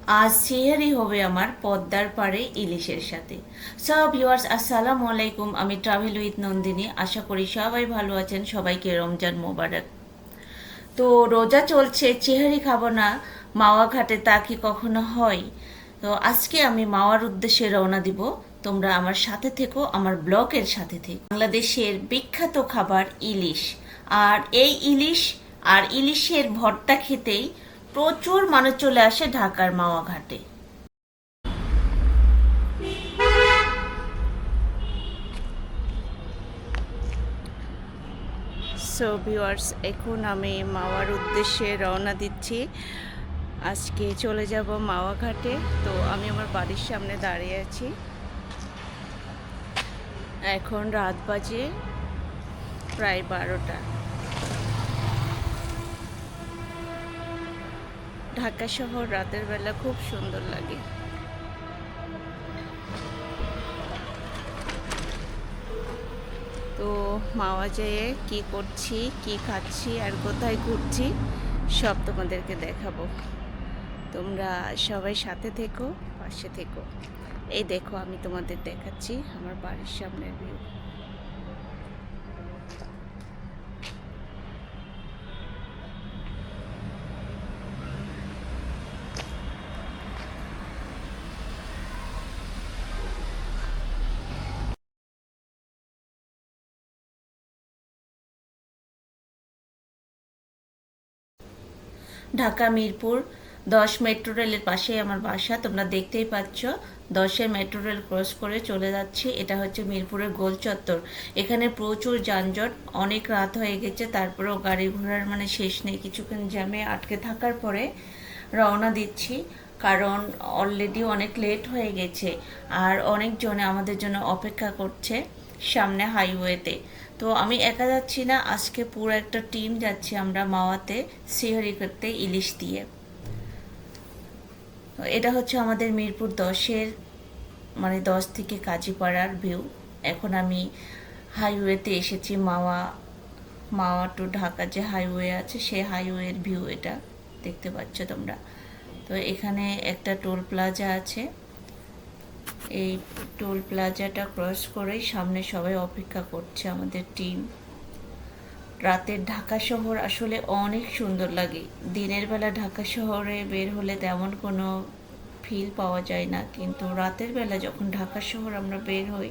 আজ সিহারি হবে আমার পদ্মার পাড়ে ইলিশের সাথে। সব ভিউয়ার্স আসসালামু আলাইকুম, আমি ট্রাভেল উইথ নন্দিনী। আশা করি সবাই ভালো আছেন। সবাইকে রমজান মোবারক। তো রোজা চলছে, চেহারি খাবো না মাওয়া ঘাটে, তা কি কখনো হয়? তো আজকে আমি মাওয়ার উদ্দেশ্যে রওনা দিব। তোমরা আমার সাথে থেকো, আমার ব্লগের সাথে থেকো। বাংলাদেশের বিখ্যাত খাবার ইলিশ। আর এই ইলিশ আর ইলিশের ভর্তা খেতেই প্রচুর মানুষ চলে আসে ঢাকার মাওয়া ঘাটে। সো ভিউয়ার্স, এখন আমি মাওয়ার উদ্দেশ্যে রওনা দিচ্ছি। আজকে চলে যাব মাওয়া ঘাটে। তো আমি আমার বাড়ির সামনে দাঁড়িয়ে আছি। এখন রাত বাজে প্রায় 12টা। ঢাকা শহর রাতের বেলা খুব সুন্দর লাগে। তো মাওয়া যেয়ে কি করছি, কি খাচ্ছি আর কোথায় ঘুরছি সব তোমাদেরকে দেখাবো। তোমরা সবাই সাথে থেকো, পাশে থেকো। এই দেখো, আমি তোমাদের দেখাচ্ছি আমার বাড়ির সামনের ভিউ। ঢাকা মিরপুর 10 মেট্রো রেলের পাশেই আমার বাসা। তোমরা দেখতেই পাচ্ছ, 10-এর মেট্রো রেল ক্রস করে চলে যাচ্ছি। এটা হচ্ছে মিরপুরের গোল চত্বর। এখানে প্রচুর যানজট, অনেক রাত হয়ে গেছে, তারপরেও গাড়ি ঘোড়ার মানে শেষ নেই। কিছুক্ষণ জ্যামে আটকে থাকার পরে রওনা দিচ্ছি, কারণ অলরেডি অনেক লেট হয়ে গেছে আর অনেকজনে আমাদের জন্য অপেক্ষা করছে সামনে হাইওয়েতে। তো আমি একা যাচ্ছি না, আজকে পুরো একটা টিম যাচ্ছি আমরা মাওয়াতে সিহারি করতে ইলিশ দিয়ে। তো এটা হচ্ছে আমাদের মিরপুর 10-এর মানে 10 থেকে কাজীপাড়ার ভিউ। এখন আমি হাইওয়েতে এসেছি, মাওয়া মাওয়া টু ঢাকা যে হাইওয়ে আছে সেই হাইওয়ের ভিউ এটা দেখতে পাচ্ছ তোমরা। তো এখানে একটা টোল প্লাজা আছে। এই টোল প্লাজাটা ক্রস করেই সামনে সবাই অপেক্ষা করছে আমাদের টিম। রাতের ঢাকা শহর আসলে অনেক সুন্দর লাগে। দিনের বেলা ঢাকা শহরে বের হলে তেমন কোনো ফিল পাওয়া যায় না, কিন্তু রাতের বেলা যখন ঢাকা শহর আমরা বের হই,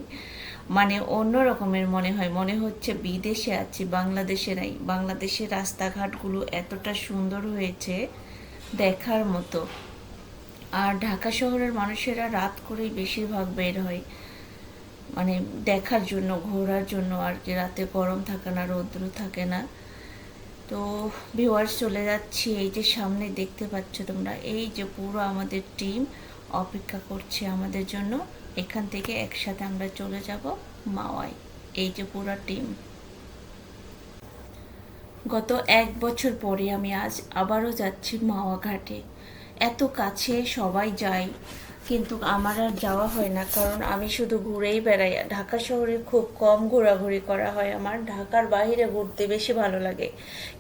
মানে অন্য রকমের মনে হয়, মনে হচ্ছে বিদেশে আছি, বাংলাদেশে নাই। বাংলাদেশের রাস্তাঘাটগুলো এতটা সুন্দর হয়েছে, দেখার মতো। আর ঢাকা শহরের মানুষেরা রাত করেই বেশিরভাগ বের হয়, মানে দেখার জন্য, ঘোরার জন্য আর কি। রাতে গরম থাকে না, রৌদ্র থাকে না। তো ভিউয়ার্স, চলে যাচ্ছি। এই যে সামনে দেখতে পাচ্ছ তোমরা, এই যে পুরো আমাদের টিম অপেক্ষা করছে আমাদের জন্য। এখান থেকে একসাথে আমরা চলে যাব মাওয়ায়। এই যে পুরো টিম। গত 1 বছর পরে আমি আজ আবারও যাচ্ছি মাওয়া ঘাটে। এত কাছে সবাই যায়, কিন্তু আমার আর যাওয়া হয় না, কারণ আমি শুধু ঘুরেই বেড়াই। ঢাকা শহরে খুব কম ঘোরাঘুরি করা হয় আমার, ঢাকার বাইরে ঘুরতে বেশি ভালো লাগে।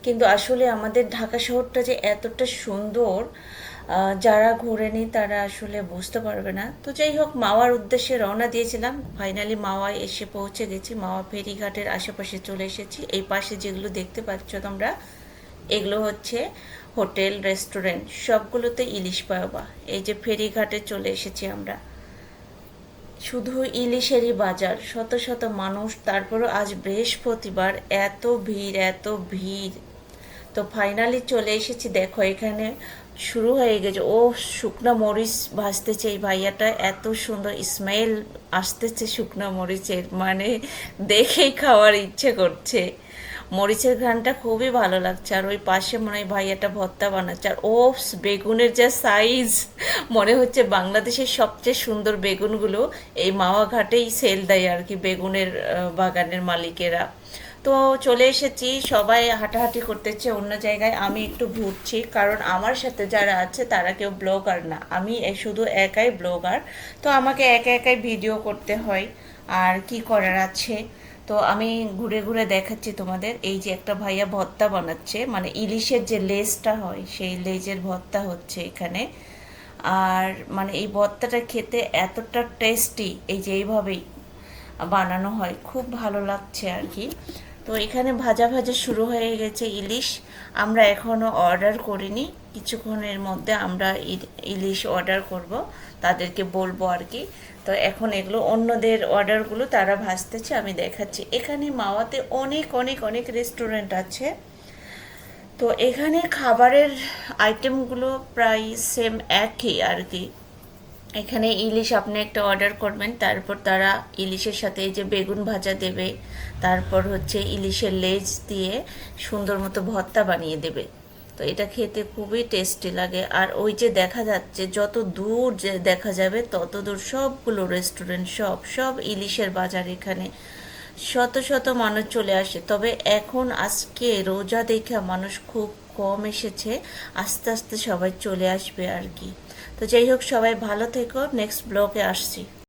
কিন্তু আসলে আমাদের ঢাকা শহরটা যে এতটা সুন্দর, যারা ঘোরেনি তারা আসলে বুঝতে পারবে না। তো যাই হোক, মাওয়ার উদ্দেশ্যে রওনা দিয়েছিলাম, ফাইনালি মাওয়ায় এসে পৌঁছে গেছি। মাওয়া ফেরিঘাটের আশেপাশে চলে এসেছি। এই পাশে যেগুলো দেখতে পাচ্ছ তোমরা, এগুলো হচ্ছে হোটেল, রেস্টুরেন্ট, সবগুলোতে ইলিশ পাওয়া। এই যে ফেরিঘাটে চলে এসেছি আমরা। শুধু ইলিশেরই বাজার, শত শত মানুষ, তারপরও আজ বৃহস্পতিবার, এত ভিড়, এত ভিড়। তো ফাইনালি চলে এসেছি। দেখো এখানে শুরু হয়ে গেছে। ও, শুকনা মরিচ ভাজতেছে এই ভাইয়াটা, এত সুন্দর স্মেল আসতেছে শুকনা মরিচের, মানে দেখেই খাওয়ার ইচ্ছে করছে। মরিচের ঘ্রাণটা খুবই ভালো লাগছে। আর ওই পাশে মনে হয় ভাইয়াটা ভর্তা বানাচ্ছে। আর ও, বেগুনের যা সাইজ, মনে হচ্ছে বাংলাদেশের সবচেয়ে সুন্দর বেগুনগুলো এই মাওয়া ঘাটেই সেল দেয় আর কি, বেগুনের বাগানের মালিকেরা। তো চলে এসেছি, সবাই হাঁটাহাঁটি করতেছে অন্য জায়গায়, আমি একটু ঘুরছি, কারণ আমার সাথে যারা আছে তারা কেউ ব্লগার না, আমি শুধু একাই ব্লগার। তো আমাকে একা একাই ভিডিও করতে হয়, আর কি করার আছে। তো আমি ঘুরে ঘুরে দেখাচ্ছি তোমাদের। এই যে একটা ভাইয়া ভর্তা বানাচ্ছে, মানে ইলিশের যে লেজটা হয় সেই লেজের ভর্তা হচ্ছে এখানে। আর মানে এই ভর্তাটা খেতে এতটা টেস্টি, এই যে এইভাবেই বানানো হয়, খুব ভালো লাগছে আর কি। তো এখানে ভাজা ভাজা শুরু হয়ে গেছে ইলিশ। আমরা এখনও অর্ডার করিনি, কিছুক্ষণের মধ্যে আমরা ইলিশ অর্ডার করব, তাদেরকে বলবো আর কি। তো এখন এগুলো অন্যদের অর্ডারগুলো তারা ভাজতেছে, আমি দেখাচ্ছি। এখানে মাওয়াতে অনেক অনেক অনেক রেস্টুরেন্ট আছে। তো এখানে খাবারের আইটেমগুলো প্রায় সেম একই আর কি। এখানে ইলিশ আপনি একটা অর্ডার করবেন, তারপর তারা ইলিশের সাথে এই যে বেগুন ভাজা দেবে, তারপর হচ্ছে ইলিশের লেজ দিয়ে সুন্দর মতো ভর্তা বানিয়ে দেবে। তো এটা খেতে খুবই টেস্টি লাগে। আর ওই যে দেখা যাচ্ছে, যত দূর যে দেখা যাবে তত দূর সবগুলো রেস্টুরেন্ট, সব সব ইলিশের বাজার। এখানে শত শত মানুষ চলে আসে, তবে এখন আজকে রোজা দেখে মানুষ খুব কম এসেছে, আস্তে আস্তে সবাই চলে আসবে আর কি। তো যাই হোক, সবাই ভালো থেকো, নেক্সট ব্লগে আসছি।